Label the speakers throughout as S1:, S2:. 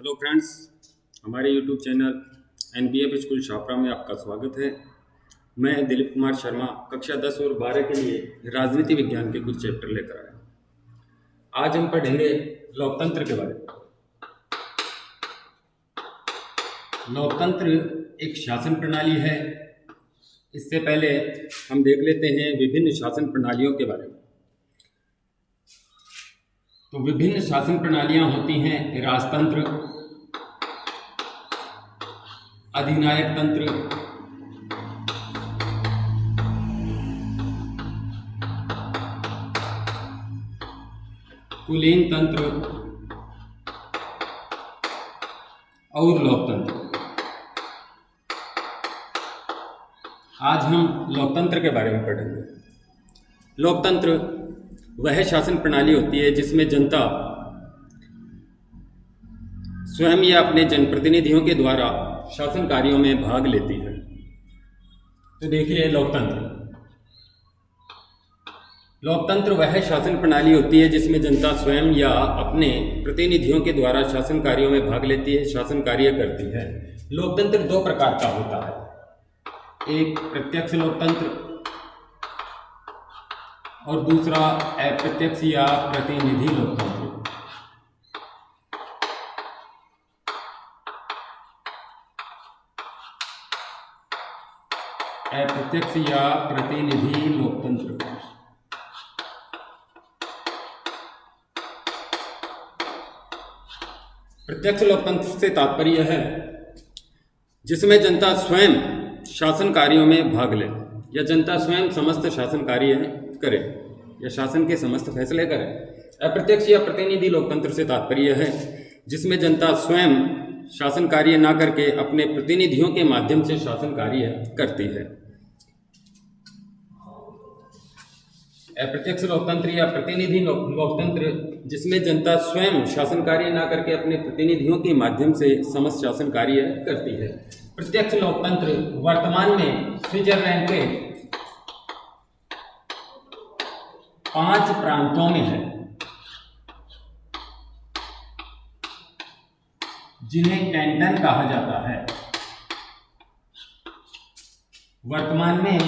S1: Hello friends, हमारे YouTube channel NBF school Chapra में आपका स्वागत है। मैं दिलीप कुमार शर्मा कक्षा 10 और 12 के लिए राजनीति विज्ञान के कुछ चैप्टर लेकर आया। आज हम पढ़ेंगे लोकतंत्र के बारे में। लोकतंत्र एक शासन प्रणाली है। इससे पहले हम देख लेते हैं विभिन्न शासन प्रणालियों के बारे में। तो विभिन्न शासन प्रणालियां होती हैं राजतंत्र, अधिनायक तंत्र, कुलीन तंत्र और लोकतंत्र। आज हम लोकतंत्र के बारे में पढ़ेंगे। लोकतंत्र वह शासन प्रणाली होती है जिसमें जनता स्वयं या अपने जनप्रतिनिधियों के द्वारा शासन कार्यों में भाग लेती है। तो देखिए, लोकतंत्र वह शासन प्रणाली होती है जिसमें जनता स्वयं या अपने प्रतिनिधियों के द्वारा शासन कार्यों में भाग लेती है, शासन कार्य करती है। लोकतंत्र दो प्रकार का होता है, एक प्रत्यक्ष लोकतंत्र और दूसरा अप्रत्यक्ष या प्रतिनिधि लोकतंत्र। अप्रत्यक्ष या प्रतिनिधि लोकतंत्र। प्रत्यक्ष लोकतंत्र से तात्पर्य है जिसमें जनता स्वयं शासन कार्यों में भाग ले या जनता स्वयं समस्त शासन कार्य करे या शासन के समस्त फैसले करे। अप्रत्यक्ष या प्रतिनिधि लोकतंत्र से तात्पर्य है जिसमें जनता स्वयं शासन कार्य ना करके अपने प्रतिनिधियों के माध्यम से शासन कार्य करती है। अप्रत्यक्ष लोकतंत्र या प्रतिनिधि लोकतंत्र जिसमें जनता स्वयं शासन कार्य ना करके अपने प्रतिनिधियों के माध्यम से समस्त शासन कार्य करती है। प्रत्यक्ष लोकतंत्र वर्तमान में स्विट्जरलैंड के 5 प्रांतों में है जिन्हें कैंटन कहा जाता है। वर्तमान में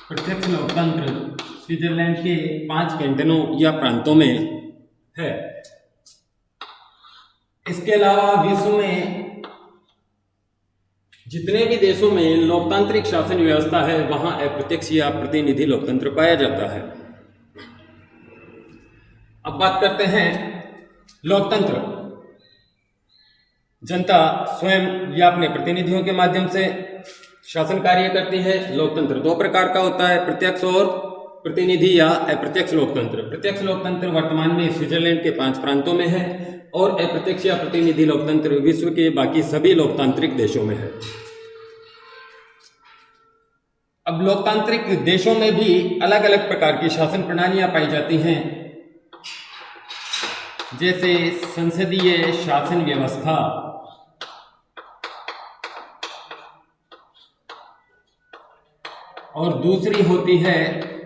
S1: प्रत्यक्ष लोकतंत्र स्विट्जरलैंड के 5 कैंटनों या प्रांतों में है। इसके अलावा विश्व में जितने भी देशों में लोकतांत्रिक शासन व्यवस्था है वहां अप्रत्यक्ष या प्रतिनिधि लोकतंत्र पाया जाता है। अब बात करते हैं लोकतंत्र। जनता स्वयं या अपने प्रतिनिधियों के माध्यम से शासन कार्य करती है। लोकतंत्र दो प्रकार का होता है, प्रत्यक्ष और प्रतिनिधि या अप्रत्यक्ष लोकतंत्र। प्रत्यक्ष लोकतंत्र वर्तमान में स्विट्जरलैंड के 5 प्रांतों में है और अप्रत्यक्ष या प्रतिनिधि लोकतंत्र विश्व के बाकी सभी लोकतांत्रिक देशों में है। अब लोकतांत्रिक देशों में भी अलग अलग प्रकार की शासन प्रणालियां पाई जाती हैं, जैसे संसदीय शासन व्यवस्था, और दूसरी होती है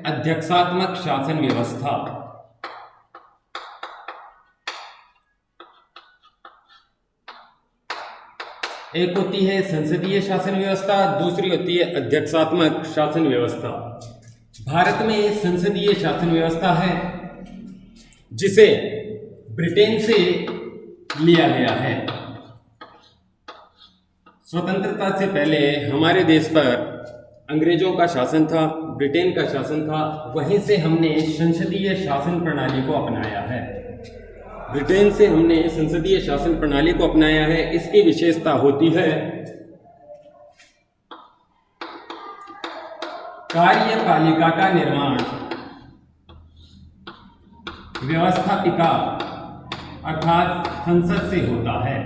S1: अध्यक्षात्मक शासन व्यवस्था। एक होती है संसदीय शासन व्यवस्था, दूसरी होती है अध्यक्षात्मक शासन व्यवस्था। भारत में संसदीय शासन व्यवस्था है जिसे ब्रिटेन से लिया गया है। स्वतंत्रता से पहले हमारे देश पर अंग्रेजों का शासन था, ब्रिटेन का शासन था, वहीं से हमने संसदीय शासन प्रणाली को अपनाया है। ब्रिटेन से हमने संसदीय शासन प्रणाली को अपनाया है। इसकी विशेषता होती है कार्यपालिका का निर्माण व्यवस्थापिका अर्थात संसद से होता है।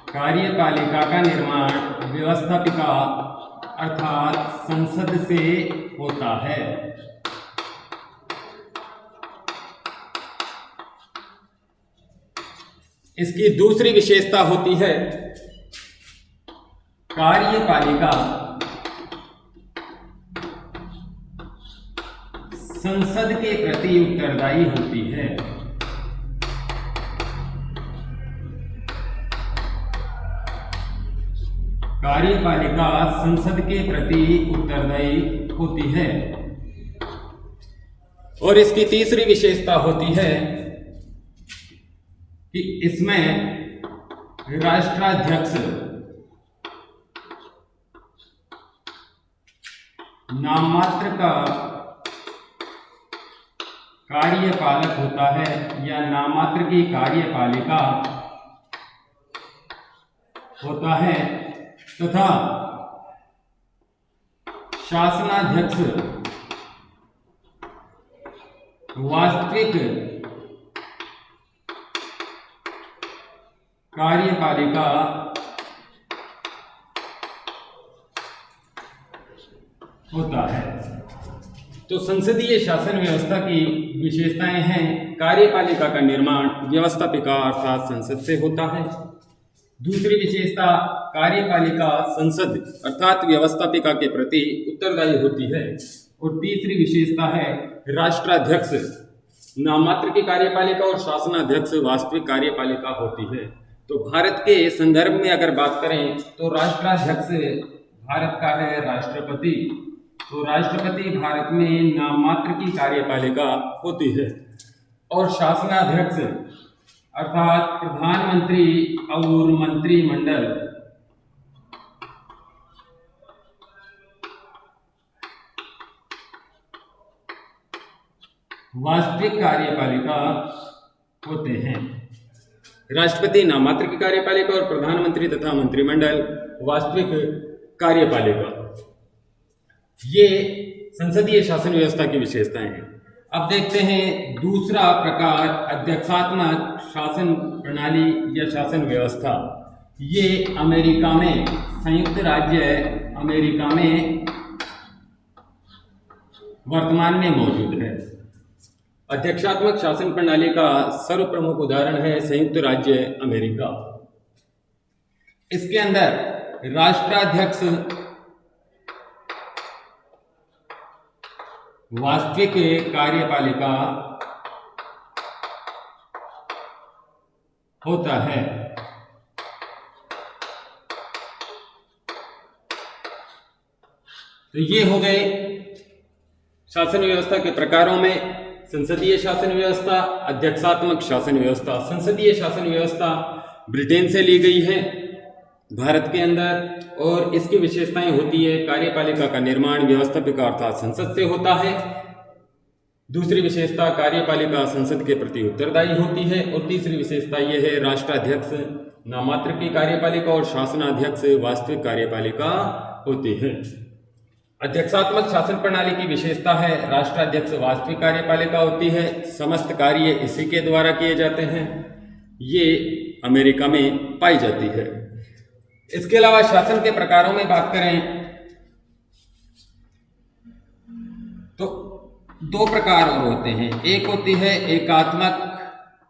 S1: कार्यपालिका का निर्माण व्यवस्थापिका अर्थात संसद से होता है। इसकी दूसरी विशेषता होती है कार्यपालिका संसद के प्रति उत्तरदायी होती है। कार्यपालिका संसद के प्रति उत्तरदायी होती है। और इसकी तीसरी विशेषता होती है कि इसमें राष्ट्राध्यक्ष नाममात्र का कार्यपालक होता है या नाममात्र की कार्यपालिका होता है तथा शासनाध्यक्ष वास्तविक कार्यपालिका होता है। तो संसदीय शासन व्यवस्था की विशेषताएं हैं, कार्यपालिका का निर्माण व्यवस्थापिका अर्थात संसद से होता है। दूसरी विशेषता, कार्यपालिका संसद अर्थात व्यवस्थापिका के प्रति उत्तरदायी होती है। और तीसरी विशेषता है, राष्ट्राध्यक्ष नाममात्र की कार्यपालिका और शासनाध्यक्ष वास्तविक कार्यपालिका होती है। तो भारत के संदर्भ में अगर बात करें तो राष्ट्राध्यक्ष भारत का है राष्ट्रपति। तो राष्ट्रपति भारत में नाममात्र की कार्यपालिका होती है। और शासनाध्यक्ष अर्थात प्रधानमंत्री और मंत्रिमंडल वास्तविक कार्यपालिका होते हैं। राष्ट्रपति नाममात्र की कार्यपालिका और प्रधानमंत्री तथा मंत्रिमंडल वास्तविक कार्यपालिका। ये संसदीय शासन व्यवस्था की विशेषताएं हैं। अब देखते हैं दूसरा प्रकार, अध्यक्षात्मक शासन प्रणाली या शासन व्यवस्था। ये अमेरिका में, संयुक्त राज्य अमेरिका में वर्तमान में मौजूद है। अध्यक्षात्मक शासन प्रणाली का सर्वप्रमुख उदाहरण है संयुक्त राज्य अमेरिका। इसके अंदर राष्ट्राध्यक्ष वास्तविक कार्यपालिका होता है। तो ये हो गए शासन व्यवस्था के प्रकारों में संसदीय शासन व्यवस्था, अध्यक्षात्मक शासन व्यवस्था। संसदीय शासन व्यवस्था ब्रिटेन से ली गई है भारत के अंदर और इसकी विशेषताएं होती है, कार्यपालिका का निर्माण व्यवस्थापिका अर्थात संसद से होता है। दूसरी विशेषता, कार्यपालिका संसद के प्रति उत्तरदायी होती है। और तीसरी विशेषता यह है, राष्ट्राध्यक्ष नाममात्र की कार्यपालिका और शासनाध्यक्ष वास्तविक कार्यपालिका होती है। अध्यक्षात्मक शासन प्रणाली की विशेषता है, राष्ट्राध्यक्ष वास्तविक कार्यपालिका होती है, समस्त कार्य इसी के द्वारा किए जाते हैं। ये अमेरिका में पाई जाती है। इसके अलावा शासन के प्रकारों में बात करें तो दो प्रकार और होते हैं। एक होती है एकात्मक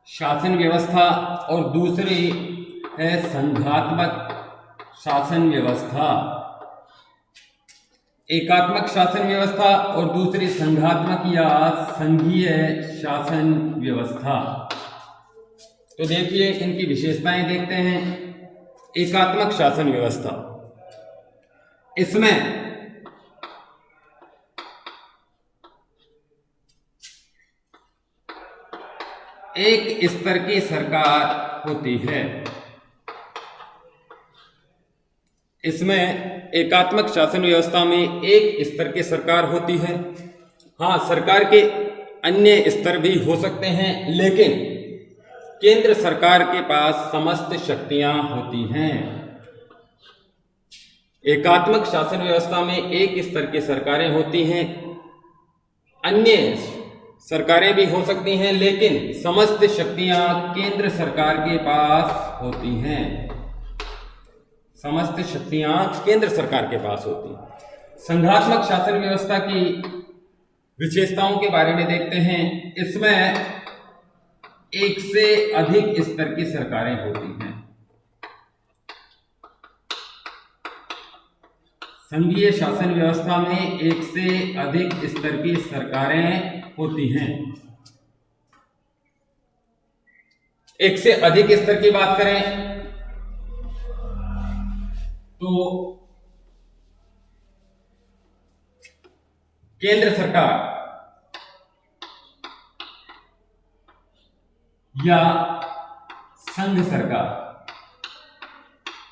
S1: शासन व्यवस्था और दूसरी है संघात्मक शासन व्यवस्था। एकात्मक शासन व्यवस्था और दूसरी संघात्मक या संघीय शासन व्यवस्था। तो देखिए इनकी विशेषताएं देखते हैं। एकात्मक शासन व्यवस्था, इसमें एक स्तर की सरकार होती है। इसमें एकात्मक शासन व्यवस्था में एक स्तर की सरकार होती है। हाँ, सरकार के अन्य स्तर भी हो सकते हैं, लेकिन केंद्र सरकार के पास समस्त शक्तियां होती हैं। एकात्मक शासन व्यवस्था में एक स्तर की सरकारें होती हैं, अन्य सरकारें भी हो सकती हैं, लेकिन समस्त शक्तियां केंद्र सरकार के पास होती हैं। समस्त शक्तियां केंद्र सरकार के पास होती हैं। संघात्मक शासन व्यवस्था की विशेषताओं के बारे में देखते हैं। इसमें एक से अधिक स्तर की सरकारें होती हैं। संघीय शासन व्यवस्था में एक से अधिक स्तर की सरकारें होती हैं। एक से अधिक स्तर की बात करें तो केंद्र सरकार या संघ सरकार,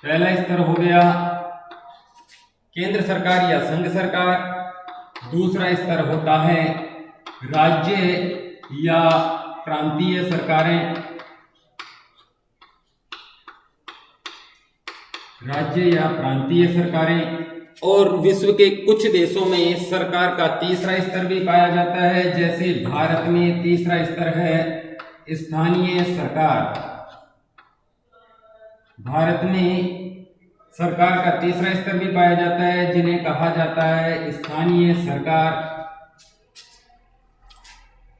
S1: पहला स्तर हो गया केंद्र सरकार या संघ सरकार। दूसरा स्तर होता है राज्य या प्रांतीय सरकारें, राज्य या प्रांतीय सरकारें। और विश्व के कुछ देशों में सरकार का तीसरा स्तर भी पाया जाता है, जैसे भारत में तीसरा स्तर है स्थानीय सरकार। भारत में सरकार का तीसरा स्तर भी पाया जाता है, जिन्हें कहा जाता है स्थानीय सरकार।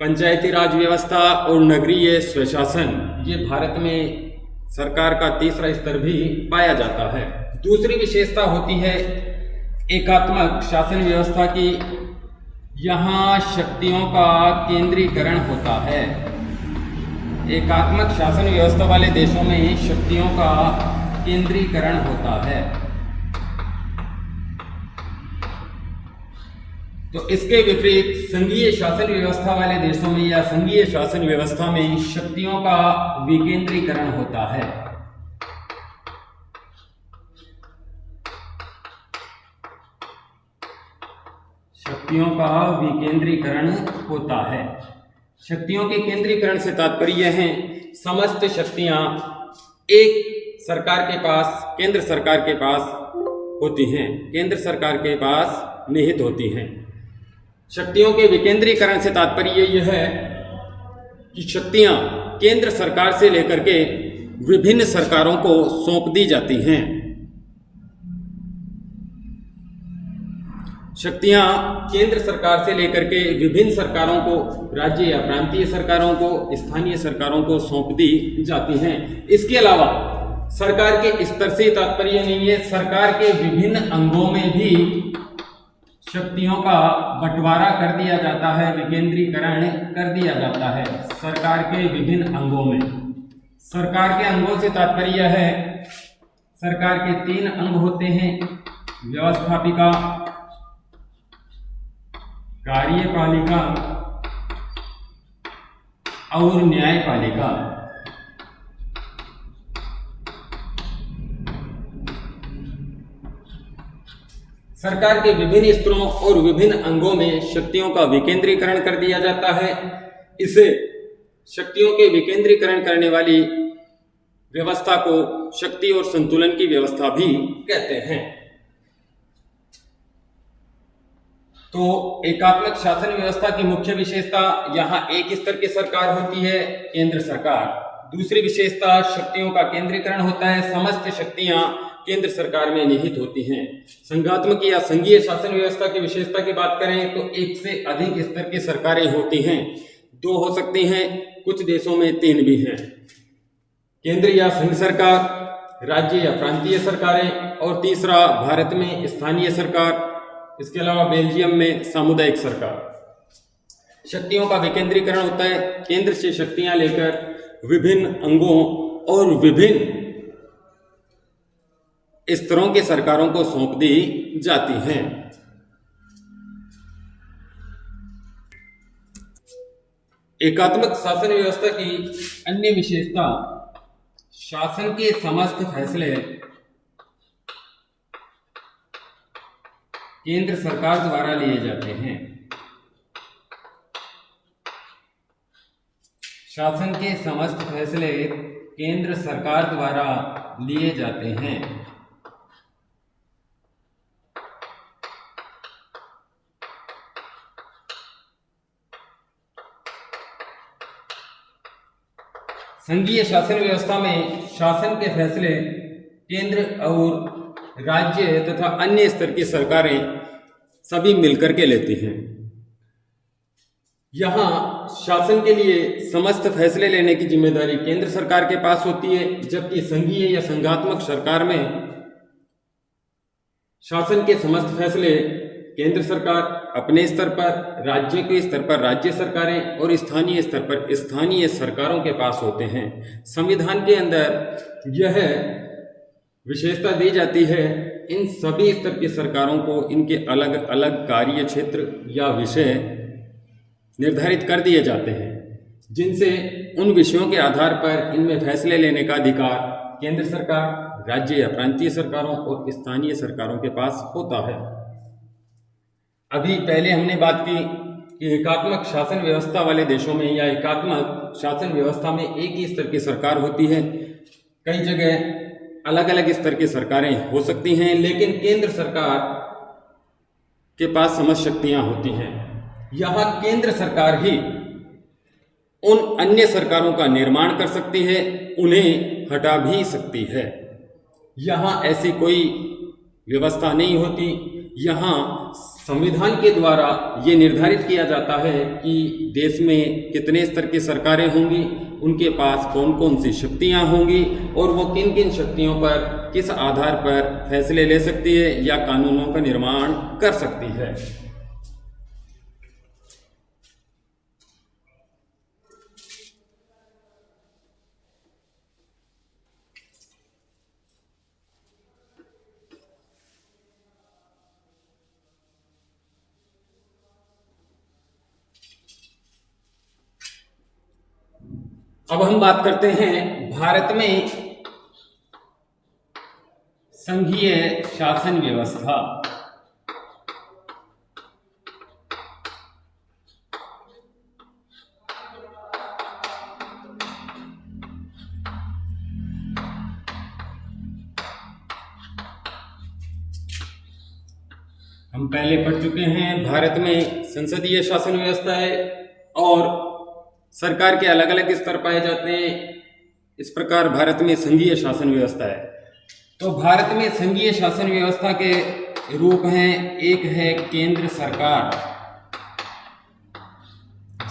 S1: पंचायती राज व्यवस्था और नगरीय स्वशासन, ये भारत में सरकार का तीसरा स्तर भी पाया जाता है। दूसरी विशेषता होती है एकात्मक शासन व्यवस्था की। यहाँ शक्तियों का केंद्रीकरण होता है। एकात्मक शासन व्यवस्था वाले देशों में शक्तियों का केंद्रीकरण होता है। तो इसके विपरीत संघीय शासन व्यवस्था वाले देशों में या संघीय शासन व्यवस्था में शक्तियों का विकेंद्रीकरण होता है। शक्तियों का विकेंद्रीकरण होता है। शक्तियों के केंद्रीकरण से तात्पर्य है समस्त शक्तियां एक सरकार के पास, केंद्र सरकार के पास होती हैं, केंद्र सरकार के पास निहित होती हैं। शक्तियों के विकेंद्रीकरण से तात्पर्य यह है कि शक्तियां केंद्र सरकार से लेकर के विभिन्न सरकारों को सौंप दी जाती हैं। शक्तियां केंद्र सरकार से लेकर के विभिन्न सरकारों को, राज्य या प्रांतीय सरकारों को, स्थानीय सरकारों को सौंप दी जाती हैं। इसके अलावा सरकार के स्तर से तात्पर्य नहीं है, सरकार के विभिन्न अंगों में भी शक्तियों का बंटवारा कर दिया जाता है, विकेंद्रीकरण कर दिया जाता है। सरकार के विभिन्न अंगों में, सरकार के अंगों से तात्पर्य है सरकार के 3 अंग होते हैं, व्यवस्थापिका, कार्यपालिका और न्यायपालिका। सरकार के विभिन्न स्तरों और विभिन्न अंगों में शक्तियों का विकेंद्रीकरण कर दिया जाता है। इसे शक्तियों के विकेंद्रीकरण करने वाली व्यवस्था को शक्ति और संतुलन की व्यवस्था भी कहते हैं। तो एकात्मक शासन व्यवस्था की मुख्य विशेषता, यहाँ एक स्तर की सरकार होती है, केंद्र सरकार। दूसरी विशेषता शक्तियों का केंद्रीकरण होता है, समस्त शक्तियां केंद्र सरकार में निहित होती हैं। संघात्मक या संघीय शासन व्यवस्था की विशेषता की बात करें तो एक से अधिक स्तर की सरकारें होती हैं, 2 हो सकती हैं, कुछ देशों में 3 भी हैं। केंद्र या संघ सरकार, राज्य या प्रांतीय सरकारें, और तीसरा भारत में स्थानीय सरकार। इसके अलावा बेल्जियम में सामुदायिक सरकार। शक्तियों का विकेंद्रीकरण होता है, केंद्र से शक्तियां लेकर विभिन्न अंगों और विभिन्न स्तरों के सरकारों को सौंप दी जाती हैं। एकात्मक शासन व्यवस्था की अन्य विशेषता, शासन के समस्त फैसले केंद्र सरकार द्वारा लिए जाते हैं। शासन के समस्त फैसले केंद्र सरकार द्वारा लिए जाते हैं। संघीय शासन व्यवस्था में शासन के फैसले केंद्र और राज्य तथा अन्य स्तर की सरकारें सभी मिलकर के लेती हैं। यहाँ शासन के लिए समस्त फैसले लेने की जिम्मेदारी केंद्र सरकार के पास होती है, जबकि संघीय या संघात्मक सरकार में शासन के समस्त फैसले केंद्र सरकार अपने स्तर पर, राज्य के स्तर पर राज्य सरकारें और स्थानीय स्तर पर स्थानीय सरकारों के पास होते हैं। संविधान के अंदर यह विशेषता दी जाती है इन सभी स्तर की सरकारों को इनके अलग अलग कार्य क्षेत्र या विषय निर्धारित कर दिए जाते हैं, जिनसे उन विषयों के आधार पर इनमें फैसले लेने का अधिकार केंद्र सरकार, राज्य या प्रांतीय सरकारों और स्थानीय सरकारों के पास होता है। अभी पहले हमने बात की कि एकात्मक शासन व्यवस्था वाले देशों में या एकात्मक शासन व्यवस्था में एक ही स्तर की सरकार होती है। कई जगह अलग अलग स्तर की सरकारें हो सकती हैं, लेकिन केंद्र सरकार के पास समस्त शक्तियां होती हैं। यहाँ केंद्र सरकार ही उन अन्य सरकारों का निर्माण कर सकती है, उन्हें हटा भी सकती है। यहाँ ऐसी कोई व्यवस्था नहीं होती। यहाँ संविधान के द्वारा ये निर्धारित किया जाता है कि देश में कितने स्तर की सरकारें होंगी, उनके पास कौन कौन सी शक्तियाँ होंगी और वो किन किन शक्तियों पर किस आधार पर फैसले ले सकती है या कानूनों का निर्माण कर सकती है। अब हम बात करते हैं भारत में संघीय शासन व्यवस्था। हम पहले पढ़ चुके हैं, भारत में संसदीय शासन व्यवस्था है और सरकार के अलग अलग स्तर पाए जाते हैं। इस प्रकार भारत में संघीय शासन व्यवस्था है। तो भारत में संघीय शासन व्यवस्था के रूप हैं, एक है केंद्र सरकार,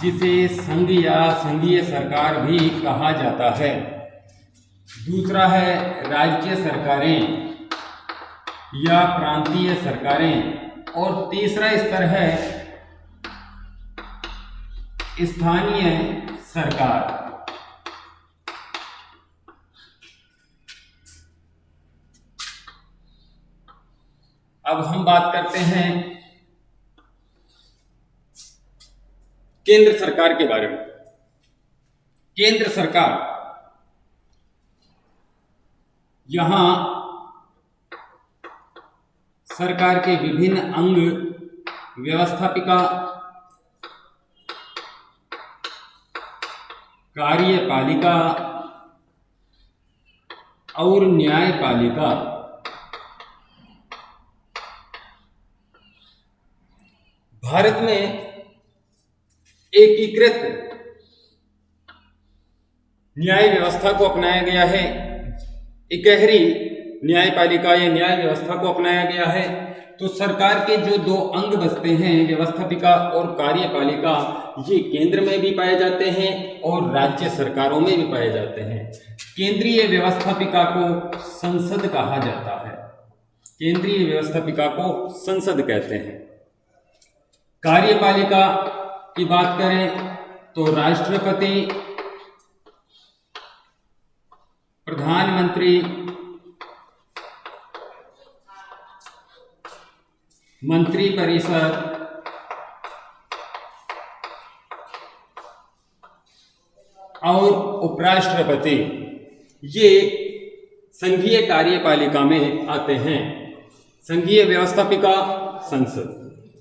S1: जिसे संघ या संघीय सरकार भी कहा जाता है। दूसरा है राज्य सरकारें या प्रांतीय सरकारें और तीसरा स्तर है स्थानीय सरकार। अब हम बात करते हैं केंद्र सरकार के बारे में। केंद्र सरकार यहां सरकार के विभिन्न अंग, व्यवस्थापिका, कार्यपालिका और न्यायपालिका भारत में एकीकृत न्याय व्यवस्था को अपनाया गया है। इकहरी न्यायपालिका या न्याय व्यवस्था को अपनाया गया है। तो सरकार के जो दो अंग बसते हैं, व्यवस्थापिका और कार्यपालिका, ये केंद्र में भी पाए जाते हैं और राज्य सरकारों में भी पाए जाते हैं। केंद्रीय व्यवस्थापिका को संसद कहा जाता है। केंद्रीय व्यवस्थापिका को संसद कहते हैं। कार्यपालिका की बात करें तो राष्ट्रपति, प्रधानमंत्री, मंत्रिपरिषद, और उपराष्ट्रपति, ये संघीय कार्यपालिका में आते हैं। संघीय व्यवस्थापिका संसद,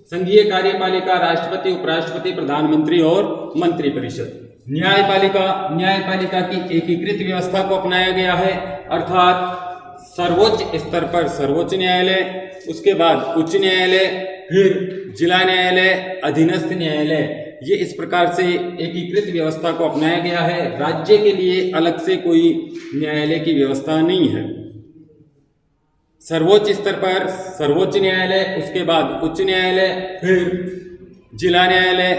S1: संघीय कार्यपालिका राष्ट्रपति, उपराष्ट्रपति, प्रधानमंत्री और मंत्रिपरिषद। न्यायपालिका की एकीकृत व्यवस्था को अपनाया गया है, अर्थात सर्वोच्च स्तर पर सर्वोच्च न्यायालय, उसके बाद उच्च न्यायालय, फिर जिला न्यायालय, अधीनस्थ न्यायालय, ये इस प्रकार से एकीकृत व्यवस्था को अपनाया गया है। राज्य के लिए अलग से कोई न्यायालय की व्यवस्था नहीं है। सर्वोच्च स्तर पर सर्वोच्च न्यायालय, उसके बाद उच्च न्यायालय, फिर जिला न्यायालय,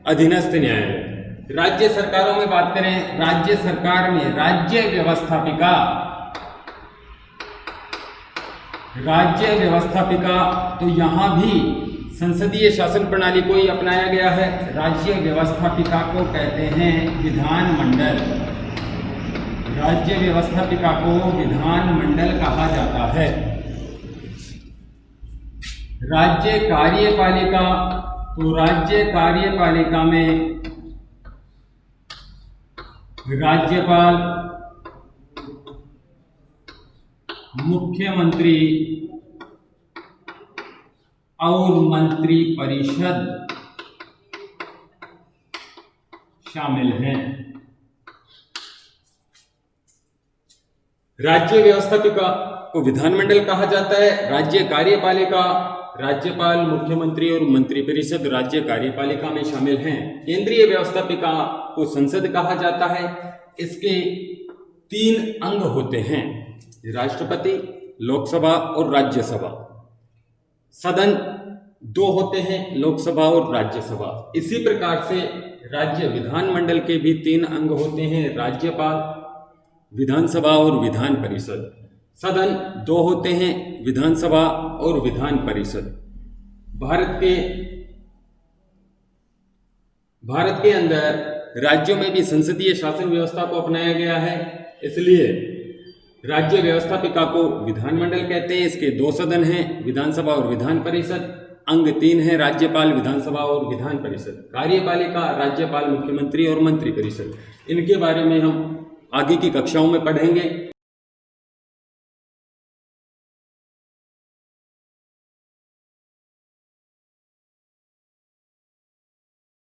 S1: अधीनस्थ न्यायालय। राज्य सरकारों में बात करें, राज्य सरकार में राज्य व्यवस्थापिका, तो यहाँ भी संसदीय शासन प्रणाली को ही अपनाया गया है। राज्य व्यवस्थापिका को कहते हैं विधानमंडल। राज्य व्यवस्थापिका को विधानमंडल कहा जाता है। राज्य कार्यपालिका, तो राज्य कार्यपालिका में राज्यपाल, मुख्यमंत्री और मंत्रिपरिषद शामिल हैं। राज्य व्यवस्थापिका को विधानमंडल कहा जाता है। राज्य कार्यपालिका, राज्यपाल, मुख्यमंत्री और मंत्रिपरिषद राज्य कार्यपालिका में शामिल हैं। केंद्रीय व्यवस्थापिका को संसद कहा जाता है। इसके 3 अंग होते हैं, राष्ट्रपति, लोकसभा और राज्यसभा। सदन 2 होते हैं, लोकसभा और राज्यसभा। इसी प्रकार से राज्य विधानमंडल के भी 3 अंग होते हैं, राज्यपाल, विधानसभा और विधान परिषद। सदन 2 होते हैं, विधानसभा और विधान परिषद। भारत के अंदर राज्यों में भी संसदीय शासन व्यवस्था को अपनाया गया है, इसलिए राज्य व्यवस्थापिका को विधानमंडल कहते हैं। इसके 2 सदन हैं, विधानसभा और विधान परिषद। अंग 3 है, राज्यपाल, विधानसभा और विधान परिषद। कार्यपालिका, राज्यपाल, मुख्यमंत्री और मंत्रिपरिषद। इनके बारे में हम आगे की कक्षाओं में पढ़ेंगे।